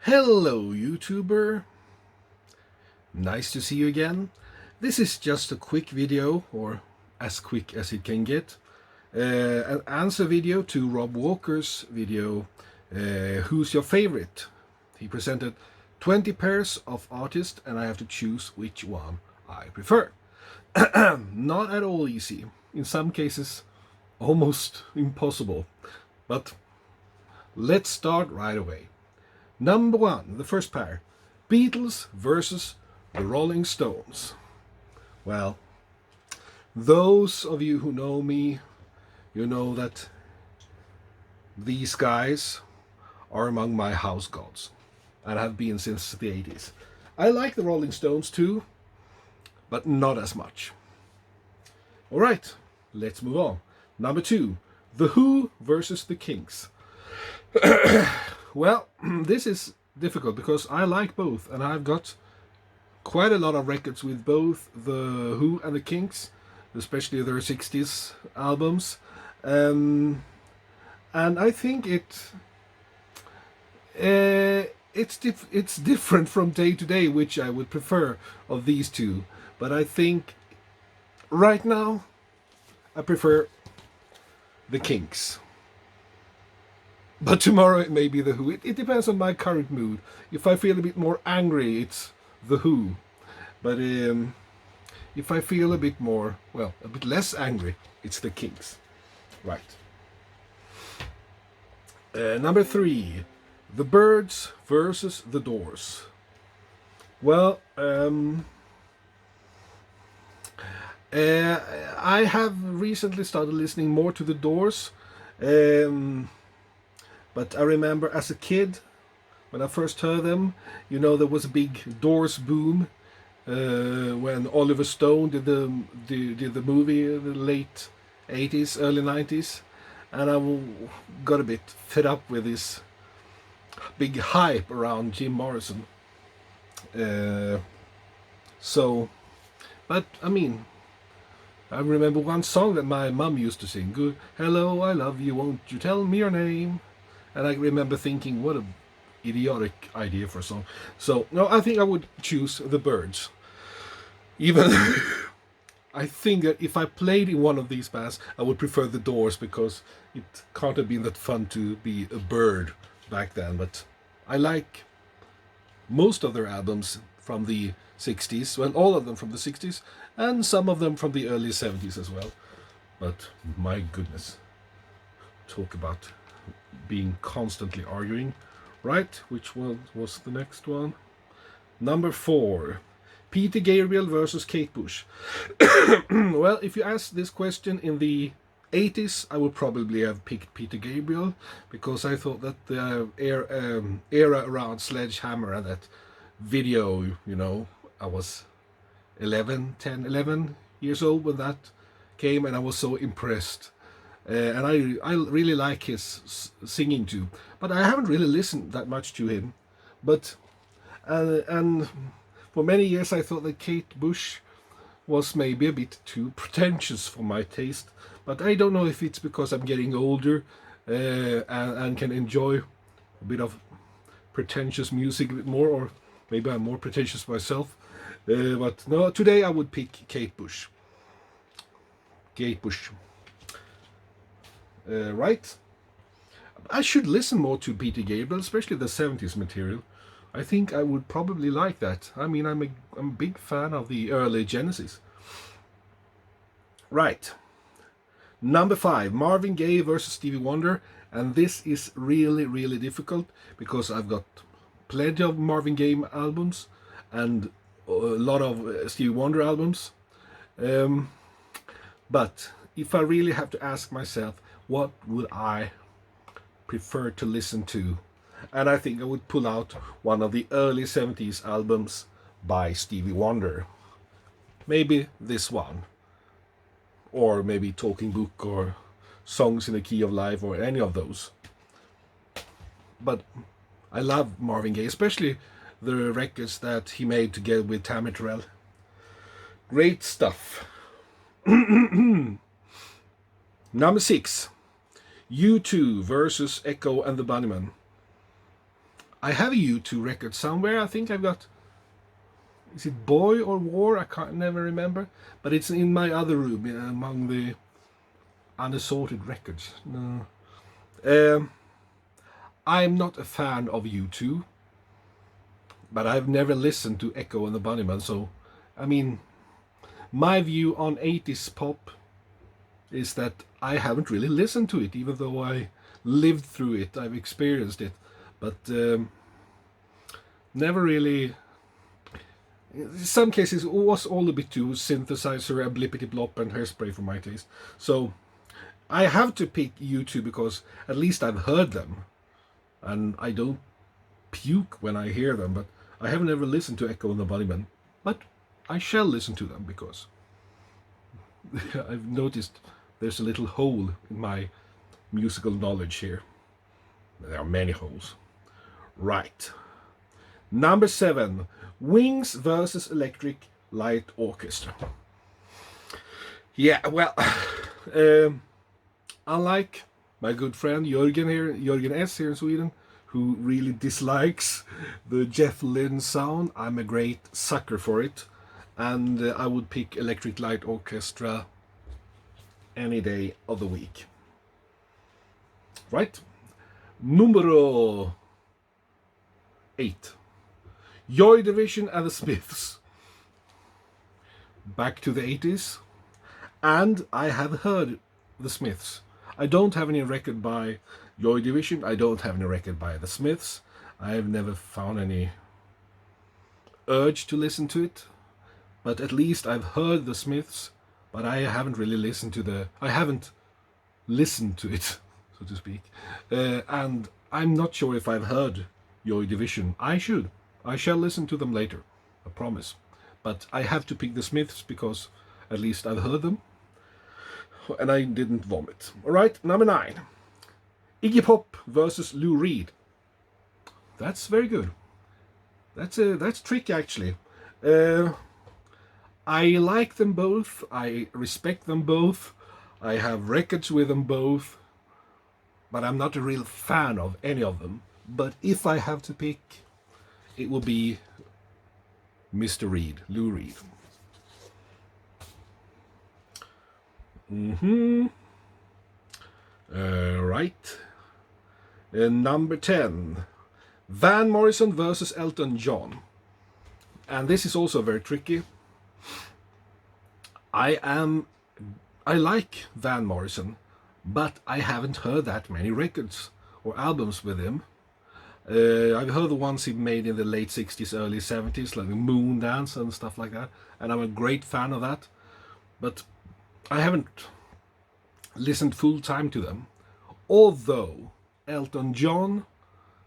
Hello YouTuber, nice to see you again. This is just a quick video, or as quick as it can get, an answer video to Rob Walker's video, Who's Your Favorite? He presented 20 pairs of artists and I have to choose which one I prefer. Not at all easy, in some cases almost impossible, but let's start right away. Number one, the first pair, Beatles versus the Rolling Stones. Well, those of you who know me, you know that these guys are among my house gods and have been since the 80s. I like the Rolling Stones too, but not as much. All right, let's move on. Number two, The Who versus the Kinks. Well, this is difficult because I like both and I've got quite a lot of records with both The Who and the Kinks, especially their 60s albums. And I think it's different from day to day which I would prefer of these two. But I think right now I prefer the Kinks. But tomorrow it may be The Who. It depends on my current mood. If I feel a bit more angry, it's The Who. But if I feel a bit more, well, a bit less angry, it's the Kinks. Right. Number three, the Byrds versus the Doors. Well, I have recently started listening more to the Doors. But I remember as a kid, when I first heard them, you know, there was a big Doors boom when Oliver Stone did the movie in the late 80s, early 90s. And I got a bit fed up with this big hype around Jim Morrison. But I mean, I remember one song that my mum used to sing. Good, hello, I love you, won't you tell me your name? And I remember thinking, what an idiotic idea for a song. So, no, I think I would choose the Byrds. Even I think that if I played in one of these bands, I would prefer the Doors because it can't have been that fun to be a bird back then. But I like most of their albums from the 60s. Well, all of them from the 60s and some of them from the early 70s as well. But my goodness, talk about being constantly arguing. Right, which one was the next one? Number four, Peter Gabriel versus Kate Bush. Well, if you ask this question in the 80s, I would probably have picked Peter Gabriel because I thought that the era around Sledgehammer and that video, you know, I was 11 years old when that came and I was so impressed. And I really like his singing too, but I haven't really listened that much to him. But and for many years I thought that Kate Bush was maybe a bit too pretentious for my taste. But I don't know if it's because I'm getting older and can enjoy a bit of pretentious music a bit more, or maybe I'm more pretentious myself. But no, today I would pick Kate Bush. Kate Bush. Right? I should listen more to Peter Gabriel, especially the 70s material. I think I would probably like that. I mean, I'm a big fan of the early Genesis. Right. Number five, Marvin Gaye versus Stevie Wonder. And this is really, really difficult because I've got plenty of Marvin Gaye albums and a lot of Stevie Wonder albums. But if I really have to ask myself, what would I prefer to listen to? And I think I would pull out one of the early 70s albums by Stevie Wonder. Maybe this one. Or maybe Talking Book or Songs in the Key of Life or any of those. But I love Marvin Gaye, especially the records that he made together with Tammy Terrell. Great stuff. Number six, U2 versus Echo and the Bunnymen. I have a U2 record somewhere. I think I've got, is it Boy or War? I can't never remember. But it's in my other room among the unassorted records. No. I'm not a fan of U2, but I've never listened to Echo and the Bunnymen. So, I mean, my view on 80s pop is that I haven't really listened to it, even though I lived through it, I've experienced it, but never really. In some cases, it was all a bit too synthesizer and blippity blop and hairspray for my taste. So I have to pick U2 because at least I've heard them, and I don't puke when I hear them. But I haven't ever listened to Echo and the Bunnymen, but I shall listen to them because I've noticed there's a little hole in my musical knowledge here. There are many holes. Right. Number 7. Wings versus Electric Light Orchestra. Yeah, well, unlike my good friend Jörgen S. here in Sweden, who really dislikes the Jeff Lynne sound, I'm a great sucker for it. And I would pick Electric Light Orchestra any day of the week. Right? Numero 8. Joy Division and the Smiths. Back to the 80s. And I have heard the Smiths. I don't have any record by Joy Division. I don't have any record by the Smiths. I have never found any urge to listen to it. But at least I've heard the Smiths. But I haven't really listened to I haven't listened to it, so to speak. And I'm not sure if I've heard Joy Division. I shall listen to them later, I promise. But I have to pick the Smiths because at least I've heard them. And I didn't vomit. Alright, number 9. Iggy Pop versus Lou Reed. That's very good. That's tricky actually. I like them both, I respect them both, I have records with them both, but I'm not a real fan of any of them. But if I have to pick, it will be Mr. Reed, Lou Reed. Right. Number 10. Van Morrison versus Elton John. And this is also very tricky. I like Van Morrison, but I haven't heard that many records or albums with him. I've heard the ones he made in the late 60s, early 70s, like Moon Dance and stuff like that, and I'm a great fan of that. But I haven't listened full time to them. Although Elton John,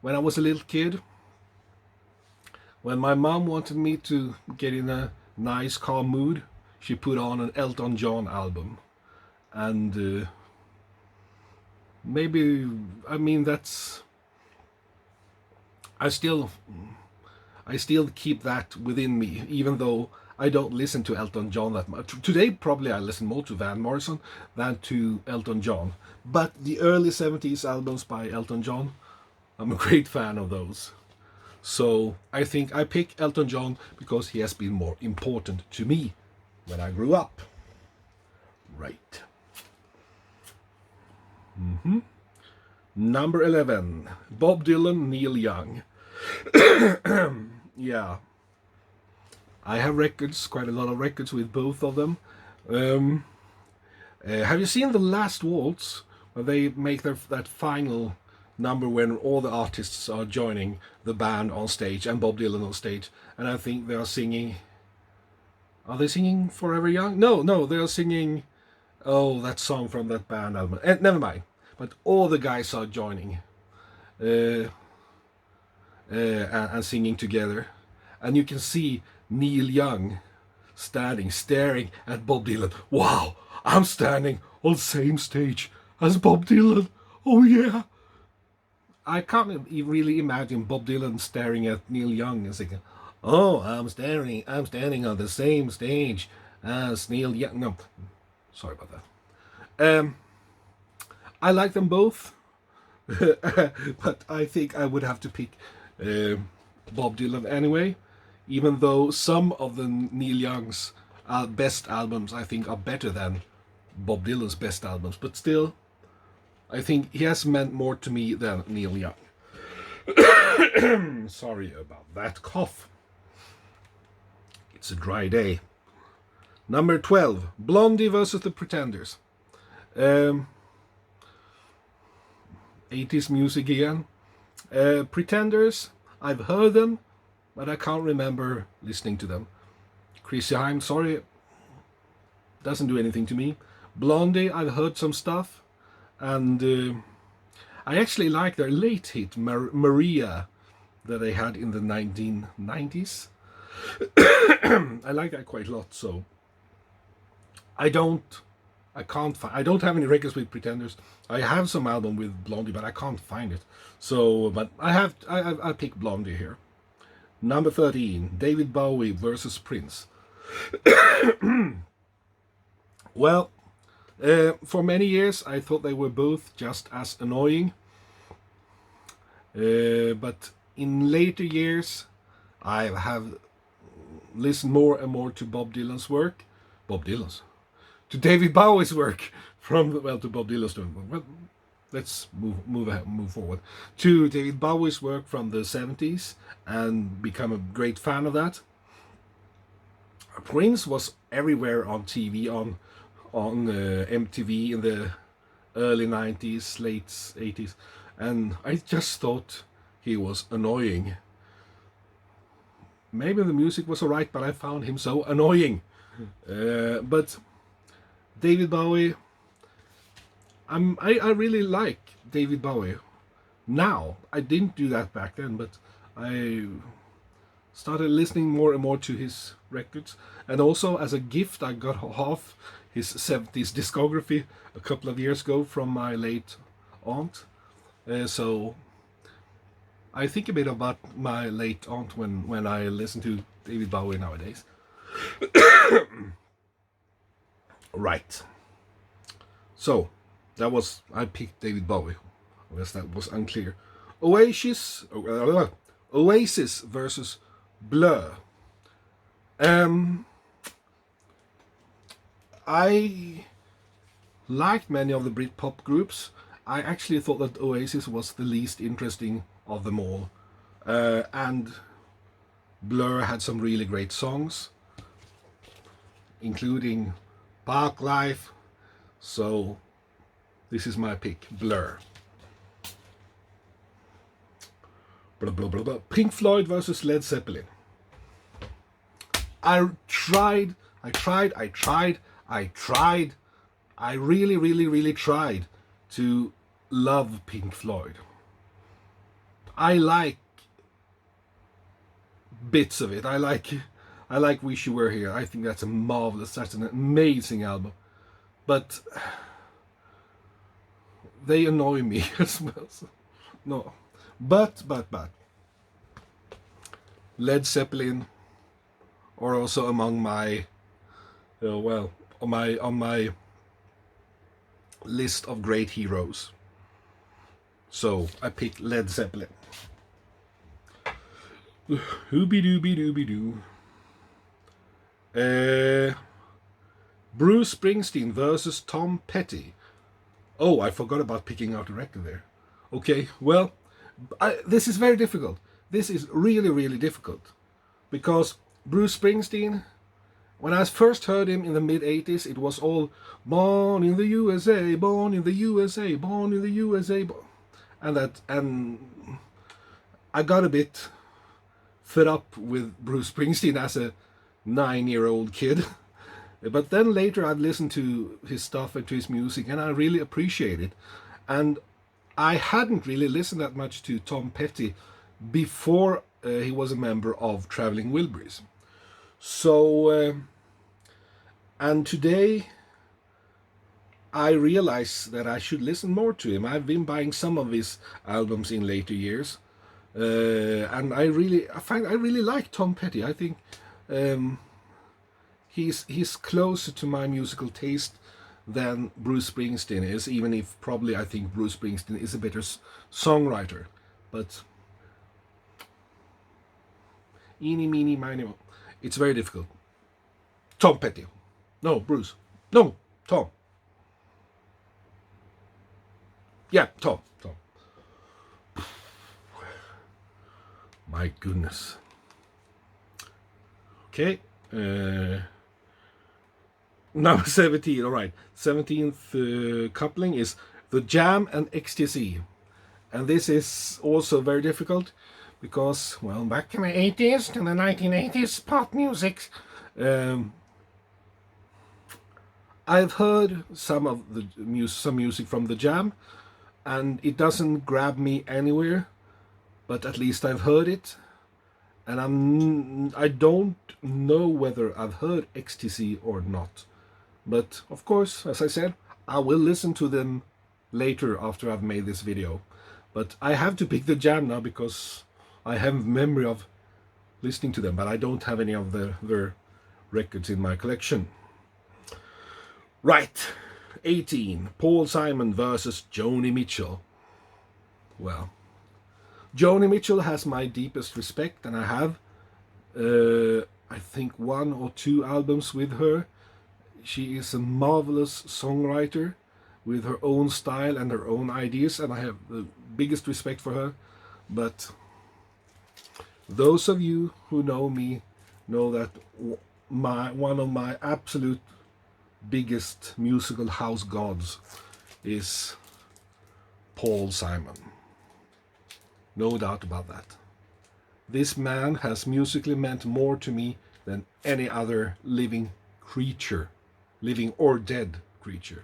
when I was a little kid, when my mom wanted me to get in a nice calm mood, she put on an Elton John album, and maybe, I mean, that's, I still keep that within me, even though I don't listen to Elton John that much. Today probably I listen more to Van Morrison than to Elton John, but the early 70s albums by Elton John, I'm a great fan of those. So I think I pick Elton John because he has been more important to me when I grew up. Right. Number 11. Bob Dylan, Neil Young. Yeah. I have records, quite a lot of records with both of them. Have you seen The Last Waltz, where they make that final number when all the artists are joining the band on stage and Bob Dylan on stage, and I think they are singing. Are they singing Forever Young? No, they are singing, that song from that band album. Never mind. But all the guys are joining and singing together, and you can see Neil Young staring at Bob Dylan. Wow, I'm standing on the same stage as Bob Dylan. Oh yeah. I can't really imagine Bob Dylan staring at Neil Young and saying, "Oh, I'm standing on the same stage as Neil Young." No, sorry about that. I like them both, but I think I would have to pick Bob Dylan anyway, even though some of the Neil Young's best albums I think are better than Bob Dylan's best albums, but still, I think he has meant more to me than Neil Young. Sorry about that cough. It's a dry day. Number 12, Blondie versus the Pretenders. 80s music again. Pretenders, I've heard them, but I can't remember listening to them. Chrissy Hynde, sorry, doesn't do anything to me. Blondie, I've heard some stuff, and I actually like their late hit, Maria, that they had in the 1990s. I like that quite a lot, so I don't have any records with Pretenders. I have some album with Blondie, but I can't find it. So, but I pick Blondie here. Number 13, David Bowie versus Prince. Well, for many years I thought they were both just as annoying. But in later years I have listened more and more to Bob Dylan's work. To David Bowie's work to Bob Dylan's. Well, let's move forward to David Bowie's work from the 70s and become a great fan of that. Prince was everywhere on TV, on MTV in the early 90s, late 80s, and I just thought he was annoying. Maybe the music was alright, but I found him so annoying. But David Bowie, I really like David Bowie now. I didn't do that back then, but I started listening more and more to his records, and also as a gift I got half his 70s discography a couple of years ago from my late aunt. So I think a bit about my late aunt when I listen to David Bowie nowadays. Right. So I picked David Bowie. I guess that was unclear. Oasis versus Blur. I liked many of the Britpop groups. I actually thought that Oasis was the least interesting of them all. And Blur had some really great songs, including Park Life. So this is my pick, Blur. Blah, blah, blah, blah. Pink Floyd versus Led Zeppelin. I really tried to love Pink Floyd. I like bits of it. I like Wish You Were Here. I think that's an amazing album. But they annoy me as well. No. But Led Zeppelin are also among my on my list of great heroes. So I picked Led Zeppelin. Hoobie-dooby-dooby-doo. Bruce Springsteen versus Tom Petty. Oh, I forgot about picking out a record there. Okay, well, this is very difficult. This is really difficult. Because Bruce Springsteen, when I first heard him in the mid-80s, it was all born in the USA, born in the USA, born in the USA. And I got a bit fed up with Bruce Springsteen as a 9-year-old kid. But then later I've listened to his stuff and to his music, and I really appreciate it. And I hadn't really listened that much to Tom Petty before he was a member of Traveling Wilburys. So, and today I realize that I should listen more to him. I've been buying some of his albums in later years, and I really like Tom Petty. I think he's closer to my musical taste than Bruce Springsteen is, even if probably I think Bruce Springsteen is a better songwriter. But Eeny, meeny, miny, moe. It's very difficult. Tom Petty. No, Bruce. No, Tom. Yeah, Tom. My goodness. Okay. Number 17, all right. 17th coupling is The Jam and Ecstasy. And this is also very difficult because, well, back in the 80s and the 1980s pop music, I've heard some music from The Jam, and it doesn't grab me anywhere, but at least I've heard it. And I don't know whether I've heard Ecstasy or not. But of course, as I said, I will listen to them later after I've made this video. But I have to pick The Jam now because I have memory of listening to them, but I don't have any of their records in my collection. Right, 18, Paul Simon versus Joni Mitchell. Well, Joni Mitchell has my deepest respect, and I have, I think, 1 or 2 albums with her. She is a marvelous songwriter with her own style and her own ideas, and I have the biggest respect for her. But those of you who know me know that one of my absolute biggest musical house gods is Paul Simon. No doubt about that. This man has musically meant more to me than any other living creature, living or dead creature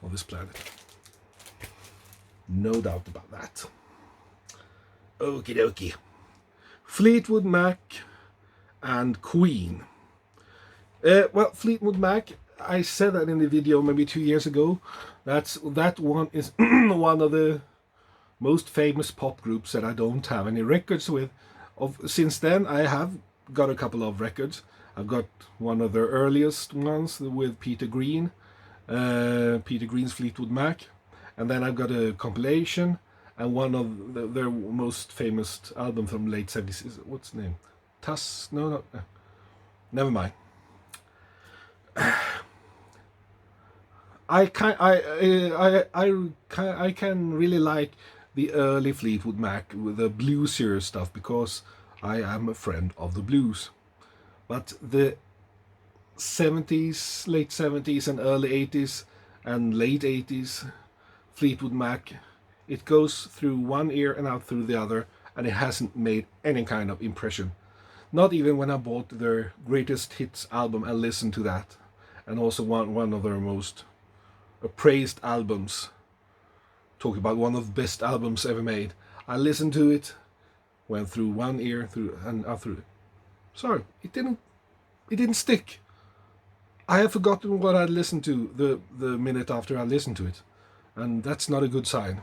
on this planet. No doubt about that. Okie dokie. Fleetwood Mac and Queen. Well, Fleetwood Mac, I said that in the video maybe 2 years ago. That one is one of the most famous pop groups that I don't have any records with. Since then, I have got a couple of records. I've got one of their earliest ones with Peter Green, Peter Green's Fleetwood Mac, and then I've got a compilation and one of their most famous album from late 70s. What's the name? Tuss? No, never mind. I can really like the early Fleetwood Mac with the bluesier stuff because I am a friend of the blues. But the 70s, late 70s and early 80s and late 80s Fleetwood Mac, it goes through one ear and out through the other, and it hasn't made any kind of impression. Not even when I bought their greatest hits album and listened to that, and also one of their most praised albums, talking about one of the best albums ever made. I listened to it, went through one ear through and out through it. Sorry, it didn't stick. I have forgotten what I listened to the minute after I listened to it, and that's not a good sign.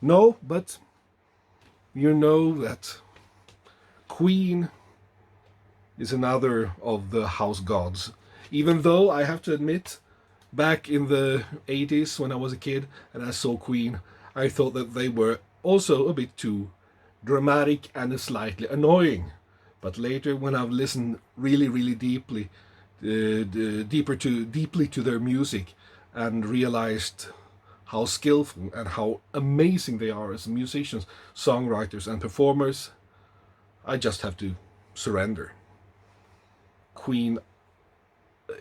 No, but you know that Queen is another of the house gods. Even though I have to admit, back in the 80s when I was a kid and I saw Queen, I thought that they were also a bit too dramatic and slightly annoying. But later, when I've listened really deeply, deeply to their music and realized how skillful and how amazing they are as musicians, songwriters and performers, I just have to surrender. Queen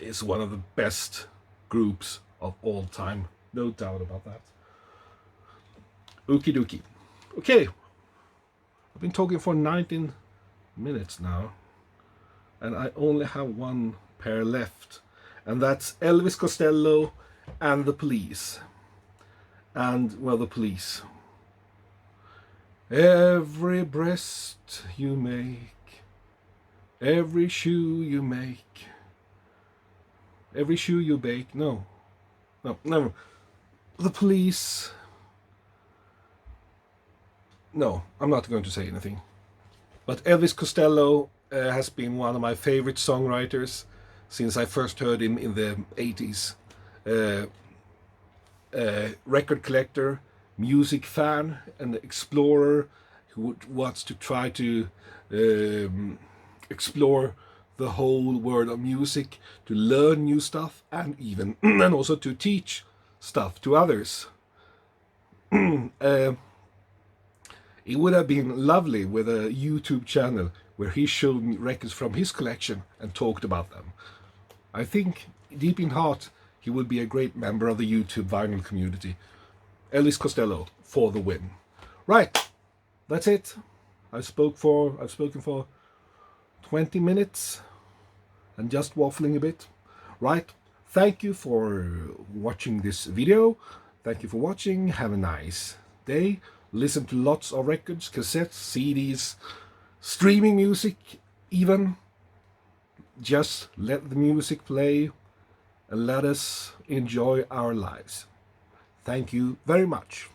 is one of the best groups of all time, no doubt about that. Okie dokie. Okay, I've been talking for 19 minutes now, and I only have one pair left, and that's Elvis Costello and the Police. And, well, the Police. Every breast you make, every shoe you make, every shoe you bake. No, never. The Police. No, I'm not going to say anything. But Elvis Costello has been one of my favorite songwriters since I first heard him in the 80s. Record collector, music fan, and explorer who wants to try to explore the whole world of music, to learn new stuff, and even and also to teach stuff to others. It would have been lovely with a YouTube channel where he showed me records from his collection and talked about them. I think deep in heart he would be a great member of the YouTube vinyl community. Elvis Costello for the win. Right, that's it. I've spoken for 20 minutes and just waffling a bit. Right, thank you for watching this video. Thank you for watching. Have a nice day. Listen to lots of records, cassettes, CDs, streaming music even. Just let the music play and let us enjoy our lives. Thank you very much.